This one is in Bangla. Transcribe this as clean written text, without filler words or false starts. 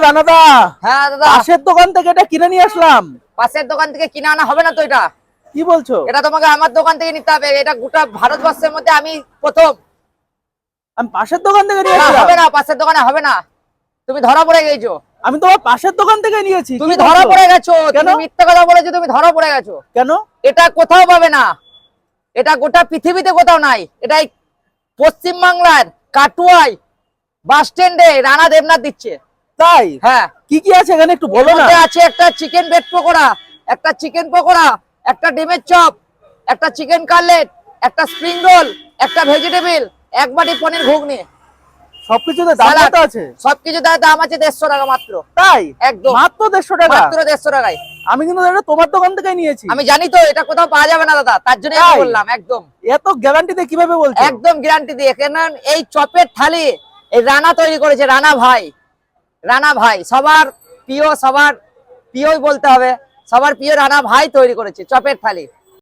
রানাদা। হ্যাঁ দাদা, পাশের দোকান থেকে এটা কিনে নিয়ে আসলাম। পাশের দোকান থেকে কিনে আনা হবে না তো? এটা কি বলছো? এটা তোমাকে আমার দোকান থেকে নিতে হবে। এটা গোটা ভারতবর্ষের মধ্যে আমি প্রথম। আমি পাশের দোকান থেকে নিয়ে না, আসলাম। হবে না, পাশের দোকানে হবে না। তুমি ধরা পড়ে গেছো। আমি তোমার পাশের দোকান থেকে নিয়েছি। তুমি কি বলছো? ধরা পড়ে গেছো। কেন? তুমি মিথ্যা কথা বলেছো, তুমি ধরা পড়ে গেছো। কেন? এটা কোথাও পাবে না। এটা গোটা পৃথিবীতে কোথাও নাই। এটাই পশ্চিম বাংলার কাটুয়ায় বাস স্ট্যান্ডে রানা দেবনাথ দিচ্ছে। তাই? হ্যাঁ। কি কি আছে এখানে একটু বলো এর না। মধ্যে আছে একটা চিকেন ব্রেড পকোড়া, একটা চিকেন পকোড়া, একটা ডিমের চপ, একটা চিকেন কাটলেট, একটা স্প্রিং রোল, একটা ভেজিটেবল, এক বাটি পনির ঘুগনি, সবকিছুতে দাম সালাড। কত আছে? সবকিছু দাম আছে 150 টাকা মাত্র। তাই? একদম মাত্র 150 টাকা? মাত্র 150 টাকায়। আমি কিন্তু এটা তোমার দোকান থেকে নিয়েছি। আমি জানি তো এটা কোথাও পাওয়া যাবে না দাদা, তার জন্য আমি তাই? বললাম। একদম এত গ্যারান্টিতে কিভাবে বলছো? একদম গ্যারান্টি দিয়ে। কেন এই চপের থালি এই রানা তৈরি করেছে, রানা ভাই। রানা ভাই সবার প্রিয়, সবার প্রিয়ই বলতে হবে, সবার প্রিয় রানা ভাই তৈরি করেছে চপের থালি।